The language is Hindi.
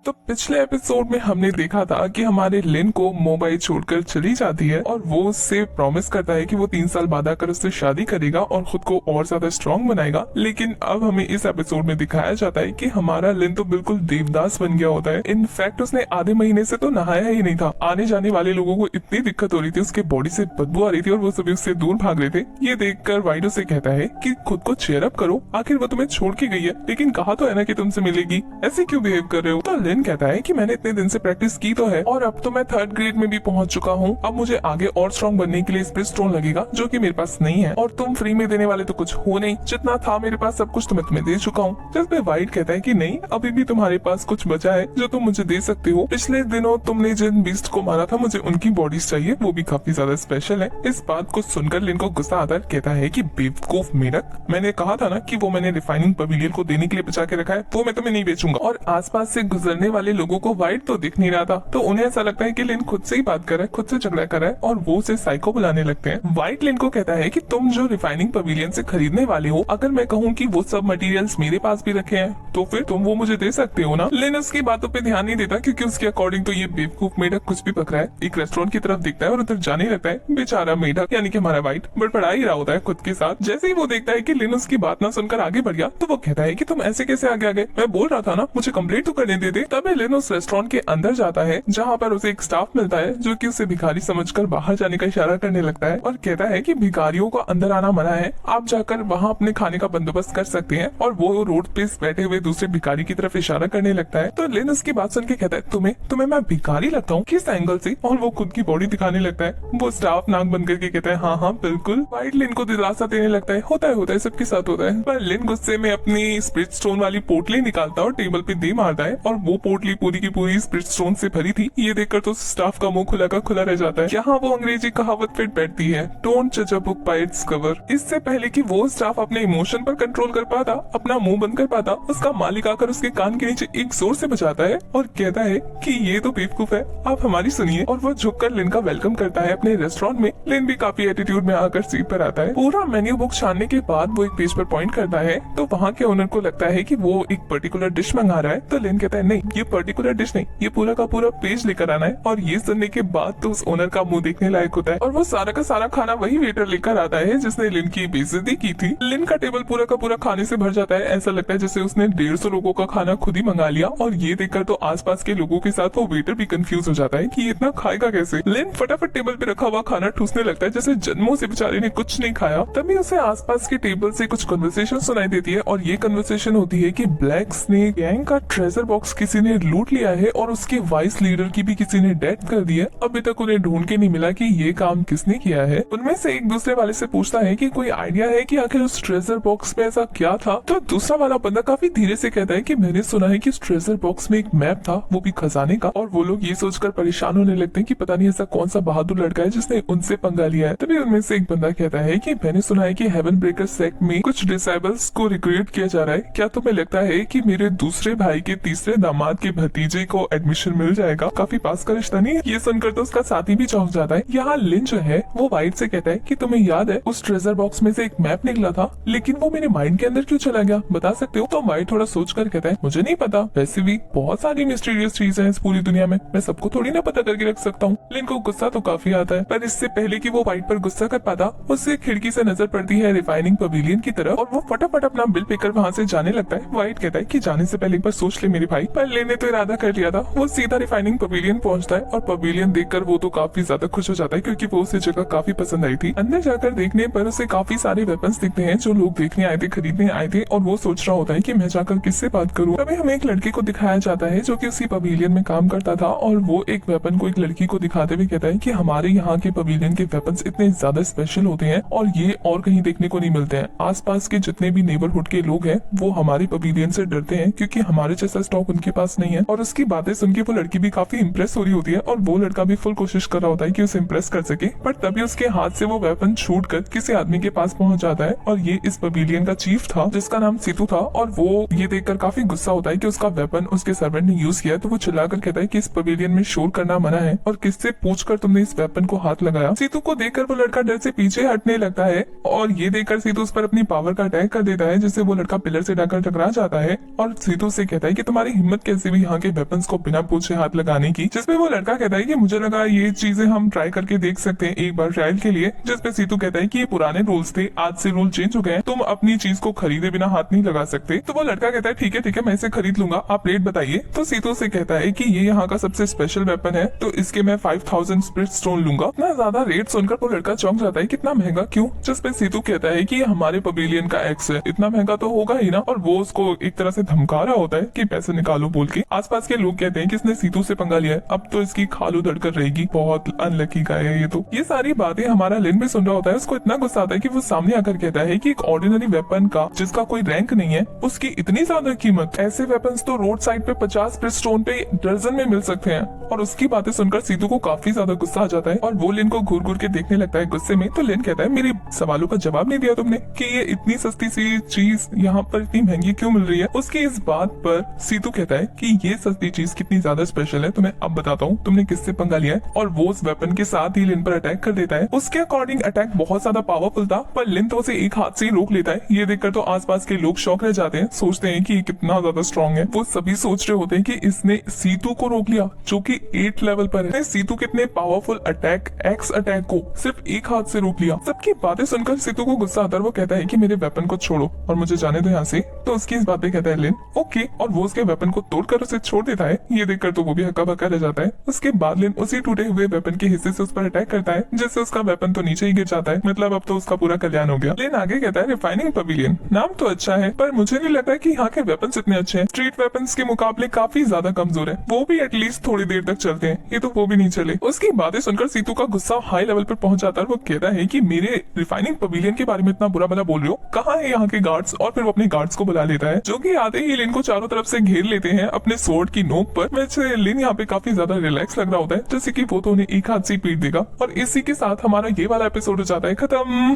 तो पिछले एपिसोड में हमने देखा था कि हमारे लिन को मोबाइल छोड़कर चली जाती है और वो उससे प्रॉमिस करता है कि वो 3 साल बाद आकर उससे शादी करेगा और खुद को और ज्यादा स्ट्रांग बनाएगा। लेकिन अब हमें इस एपिसोड में दिखाया जाता है कि हमारा लिन तो बिल्कुल देवदास बन गया होता है। इनफैक्ट उसने आधे महीने से तो नहाया ही नहीं था। आने जाने वाले लोगों को इतनी दिक्कत हो रही थी, उसके बॉडी से बदबू आ रही थी और वो सभी उससे दूर भाग रहे थे। ये देखकर वाइडो से कहता है कि खुद को चेयर अप करो, आखिर वो तुम्हें छोड़ के गई है, लेकिन कहा तो है ना कि तुमसे मिलेगी, ऐसे क्यों बिहेव कर रहे हो। तो लिन कहता है कि मैंने इतने दिन से प्रैक्टिस की तो है और अब तो मैं 3rd ग्रेड में भी पहुंच चुका हूँ। अब मुझे आगे और स्ट्रॉन्ग बनने के लिए स्पिरिट स्टोन लगेगा जो कि मेरे पास नहीं है, और तुम फ्री में देने वाले तो कुछ हो नहीं, जितना था मेरे पास सब कुछ तो मैं तुम्हें दे चुका हूँ। जिसपे वाइट कहता है कि नहीं, अभी भी तुम्हारे पास कुछ बचा है जो तुम मुझे दे सकते हो। पिछले दिनों तुमने जिन बीस्ट को मारा था, मुझे उनकी बॉडीज चाहिए, वो भी काफी ज्यादा स्पेशल है। इस बात को सुनकर लिन को गुस्सा आता है, कहता है कि बेवकूफ मेढक, मैंने कहा था ना कि वो मैंने रिफाइनिंग पवेलियन को देने के लिए बचा के रखा है, वो मैं तुम्हें नहीं बेचूंगा। और आसपास से गुजरने वाले लोगों को वाइट तो दिख नहीं रहा था, तो उन्हें ऐसा लगता है कि लिन खुद से ही बात कर रहा है, खुद से झगड़ा कर रहा है, और वो उसे साइको बुलाने लगते हैं। वाइट लिन को कहता है कि तुम जो रिफाइनिंग पवेलियन से खरीदने वाले हो, अगर मैं कहूँ कि वो सब मटेरियल्स मेरे पास भी रखे हैं तो फिर तुम वो मुझे दे सकते हो ना। लिन उसकी बातों पे ध्यान नहीं देता क्योंकि उसके अकॉर्डिंग तो ये बेवकूफ मेढक कुछ भी पक रहा है। एक रेस्टोरेंट की तरफ दिखता है और उधर जाने लगता है। बेचारा मेढक यानी कि हमारा वाइट बड़बड़ा ही रहा होता है खुद के साथ। जैसे ही वो देखता है कि लिन उसकी बात ना सुनकर आगे बढ़ गया, तो वो कहता है कि तुम ऐसे कैसे आगे आ गए, मैं बोल रहा था ना मुझे कंप्लीट तो करने दे दे। तभी लिन उस रेस्टोरेंट के अंदर जाता है जहाँ पर उसे एक स्टाफ मिलता है जो कि उसे भिखारी समझकर बाहर जाने का इशारा करने लगता है और कहता है कि भिखारियों को अंदर आना मना है, आप जाकर वहाँ अपने खाने का बंदोबस्त कर सकते हैं। और वो रोड पे बैठे हुए दूसरे भिखारी की तरफ इशारा करने लगता है। तो लिन उसकी बात सुन के कहता है, तुम्हें मैं भिखारी लगता हूँ, किस एंगल से? और वो खुद की बॉडी दिखाने लगता है। वो स्टाफ नाक बंद करके कहता है, हाँ बिल्कुल। वाइट लिन को दिलासा देने लगता है, होता है सबके साथ होता है। पर लिन गुस्से में अपनी स्पिरिट स्टोन वाली पोटली निकालता है और टेबल पे दे मारता है, और वो पोटली पूरी की पूरी स्पिरिट स्टोन से भरी थी। ये देखकर तो स्टाफ का मुंह खुला का खुला रह जाता है। यहाँ वो अंग्रेजी कहावत फिट बैठती है, डोंट जज a book by its cover. इससे पहले कि वो स्टाफ अपने इमोशन पर कंट्रोल कर पाता, अपना मुंह बंद कर पाता, उसका मालिक आकर उसके कान के नीचे एक जोर से बजाता है और कहता है कि ये तो बेवकूफ है, आप हमारी सुनिए। और वो झुककर लिन का वेलकम करता है अपने रेस्टोरेंट में। लिन भी काफी एटीट्यूड में आकर सीट पर आता है। पूरा मेन्यू बुक छानने के बाद वो एक पेज पर पॉइंट करता है, तो वहाँ के ओनर को लगता है कि वो एक पर्टिकुलर डिश मंगा रहा है। तो लिन कहता है, नहीं ये पर्टिकुलर डिश नहीं, ये पूरा का पूरा पेज लेकर आना है। और ये सुनने के बाद तो उस ओनर का मुंह देखने लायक होता है, और वो सारा का सारा खाना वही वेटर लेकर आता है जिसने लिन की बेइज्जती की थी। लिन का टेबल पूरा का पूरा खाने से भर जाता है, ऐसा लगता है जैसे उसने 150 लोगों का खाना खुद ही मंगा लिया। और ये देखकर तो आसपास के लोगों के साथ वो वेटर भी कंफ्यूज हो जाता है कि ये इतना खाएगा कैसे। लिन फटाफट टेबल पे रखा हुआ खाना ठूसने लगता है जैसे जन्मों से बेचारे ने कुछ नहीं खाया। तभी उसे आसपास के टेबल से कुछ कन्वर्सेशन सुनाई देती है, और ये कन्वर्सेशन होती है कि ब्लैक स्नेक गैंग का ट्रेजर बॉक्स किसी ने लूट लिया है और उसके वाइस लीडर की भी किसी ने डेथ कर दी है। अभी तक उन्हें ढूंढ के नहीं मिला कि ये काम किसने किया है। उनमें से एक दूसरे वाले से पूछता है कि कोई आइडिया है कि आखिर उस ट्रेजर बॉक्स में ऐसा क्या था। तो दूसरा वाला बंदा काफी धीरे से कहता है कि मैंने सुना है कि उस ट्रेजर बॉक्स में एक मैप था, वो भी खजाने का। और वो लोग ये सोचकर परेशान होने लगते हैं कि पता नहीं ऐसा कौन सा बहादुर लड़का है जिसने उनसे पंगा लिया है। तभी उनमें से एक बंदा कहता है कि मैंने सुना है कि हेवन ब्रेकर सेक्ट में कुछ डिसेबल्स को रिक्रूट किया जा रहा है, क्या तुम्हें लगता है कि मेरे दूसरे भाई के तीसरे दामाद के भतीजे को एडमिशन मिल जाएगा? काफी पास का रिश्ता नहीं है। ये सुनकर तो उसका साथी भी चौंक जाता है। यहाँ लिन जो है वो वाइट से कहता है कि तुम्हें याद है उस ट्रेजर बॉक्स में से एक मैप निकला था, लेकिन वो मेरे माइंड के अंदर क्यों चला गया, बता सकते हो? तो वाइट थोड़ा सोच कर कहता है, मुझे नहीं पता, वैसे भी बहुत सारी मिस्टीरियस चीजें हैं इस पूरी दुनिया में, मैं सबको थोड़ी ना पता करके रख सकता हूँ। लिन को गुस्सा तो काफी आता है, पर इससे पहले कि वो वाइट पर गुस्सा कर पाता, उससे खिड़की से नजर पड़ती है रिफाइनिंग पवेलियन की तरफ, और वो फटाफट अपना बिल पेकर वहाँ से जाने लगता है। वाइट कहता है कि जाने से पहले एक बार सोच ले मेरे भाई। पर लेने तो इरादा कर लिया था। वो सीधा रिफाइनिंग पवेलियन पहुंचता है और पवेलियन देखकर वो तो काफी ज्यादा खुश हो जाता है क्योंकि वो उसे जगह काफी पसंद आई थी। अंदर जाकर देखने पर उसे काफी सारे वेपन्स दिखते हैं जो लोग देखने आए थे, खरीदने आए थे, और वो सोच रहा होता है कि मैं जाकर किससे बात करूं। तभी हमें एक लड़के को दिखाया जाता है जो कि उसी पवेलियन में काम करता था, और वो एक वेपन को एक लड़की को दिखाते हुए कहता है कि हमारे यहाँ के पवेलियन के वेपन्स इतने ज्यादा स्पेशल होते हैं और ये और कहीं देखने को नहीं मिलते हैं। आसपास के जितने भी नेबरहुड के लोग हैं वो हमारे पवेलियन से डरते हैं क्योंकि हमारे जैसा स्टॉक उनके पास नहीं है। और उसकी बातें सुन के वो लड़की भी काफी इंप्रेस हो रही होती है, और वो लड़का भी फुल कोशिश कर रहा होता है कि उसे इंप्रेस कर सके। पर तभी उसके हाथ से वो वेपन छूट कर किसी आदमी के पास पहुंच जाता है, और ये इस पवेलियन का चीफ था जिसका नाम सीतू था। और वो ये देखकर काफी गुस्सा होता है कि उसका वेपन उसके सर्वेंट ने यूज किया। तो वो चिल्लाकर कहता है कि इस पवेलियन में शोर करना मना है, और किससे पूछकर तुमने इस वेपन को हाथ लगाया। सीतू को देखकर वो लड़का डर से पीछे हटने लगता है, और ये देखकर सीतू उस पर अपनी पावर का अटैक कर देता है, जिससे वो लड़का पिलर से जाकर टकरा जाता है। और सीतू से कहता है कि तुम्हारी हिम्मत कैसे कैसे भी यहाँ के वेपन्स को बिना पूछे हाथ लगाने की, जिसपे वो लड़का कहता है कि मुझे लगा ये चीजें हम ट्राई करके देख सकते हैं एक बार ट्रायल के लिए, जिसपे सीतू कहता है कि ये पुराने रूल्स थे, आज से रूल चेंज हो गए हैं, तुम अपनी चीज को खरीदे बिना हाथ नहीं लगा सकते। तो वो लड़का कहता है ठीक है मैं इसे खरीद लूंगा, आप रेट बताइए। तो सीतू से कहता है कि ये यहाँ का सबसे स्पेशल वेपन है, तो इसके मैं 5000 स्पिरिट स्टोन लूंगा। इतना ज्यादा रेट सुनकर वो लड़का चौंक जाता है, कितना महंगा क्यों? जिसपे सीतू कहता है कि ये हमारे पवेलियन का एक्स है, इतना महंगा तो होगा ही ना। और वो उसको एक तरह से धमका रहा होता है कि पैसे निकालो बोल के। आसपास के लोग कहते हैं कि इसने सीतू से पंगा लिया है, अब तो इसकी खाल उधड़ कर रहेगी, बहुत अनलकी गाय है ये तो। ये सारी बातें हमारा लिन भी सुन रहा होता है, उसको इतना गुस्सा आता है कि वो सामने आकर कहता है कि एक ऑर्डिनरी वेपन का जिसका कोई रैंक नहीं है उसकी इतनी ज्यादा कीमत, ऐसे वेपन्स तो रोड साइड पे 50 स्पिरिट स्टोन पे दर्जन में मिल सकते हैं। और उसकी बातें सुनकर सीतू को काफी ज्यादा गुस्सा आ जाता है और वो लिन को घूर घूर के देखने लगता है गुस्से में। तो लिन कहता है मेरे सवालों का जवाब नहीं दिया तुमने कि ये इतनी सस्ती सी चीज यहाँ पर इतनी महंगी क्यों मिल रही है। उसकी इस बात पर सीतू कहता है कि ये सस्ती चीज कितनी ज्यादा स्पेशल है तुम्हें अब बताता हूँ, तुमने किससे पंगा लिया है। और वो उस वेपन के साथ ही लिन पर अटैक कर देता है। उसके अकॉर्डिंग अटैक बहुत ज्यादा पावरफुल था, पर लिन तो उसे एक हाथ से ही रोक लेता है। ये देखकर तो आसपास के लोग शॉक रह जाते हैं, सोचते हैं कि ये कितना ज्यादा स्ट्रॉन्ग है। वो सभी सोच रहे होते हैं कि इसने सीतू को रोक लिया जो कि 8 लेवल पर है। सीतू कितने पावरफुल अटैक एक्स अटैक को सिर्फ एक हाथ से रोक लिया। सबकी बातें सुनकर सीतू को गुस्सा आता है, वो कहता है कि मेरे वेपन को छोड़ो और मुझे जाने दो यहाँ से। तो उसकी इस बात पे कहता है लिन ओके, और वो उसके वेपन को तोड़कर उसे छोड़ देता है। ये देखकर तो वो भी हक्का बक्का रह जाता है। उसके बाद लिन उसी टूटे हुए वेपन के हिस्से से उस पर अटैक करता है, जिससे उसका वेपन तो नीचे ही गिर जाता है। मतलब अब तो उसका पूरा कल्याण हो गया। लिन आगे कहता है रिफाइनिंग पवेलियन नाम तो अच्छा है, पर मुझे नहीं लगता कि यहाँ के वेपन्स इतने अच्छे हैं। स्ट्रीट वेपन्स के मुकाबले काफी ज्यादा कमजोर है, वो भी एटलीस्ट थोड़ी देर तक चलते हैं, ये तो वो भी नहीं चले। उसकी बातें सुनकर सीतू का गुस्सा हाई लेवल पर पहुंच जाता है। वो कहता है कि मेरे रिफाइनिंग पवेलियन के बारे में इतना बुरा भला बोल रहे हो, कहाँ है यहाँ के गार्ड्स? और फिर वो अपने गार्ड्स को बुला लेता है, जो कि आते ही लिन को चारों तरफ से घेर लेते हैं अपने स्वॉर्ड की नोक पर। वैसे लिन यहाँ पे काफी ज्यादा रिलैक्स लग रहा होता है, जैसे कि वो तो उन्हें एक हाथ से पीट देगा। और इसी के साथ हमारा ये वाला एपिसोड हो जाता है खत्म।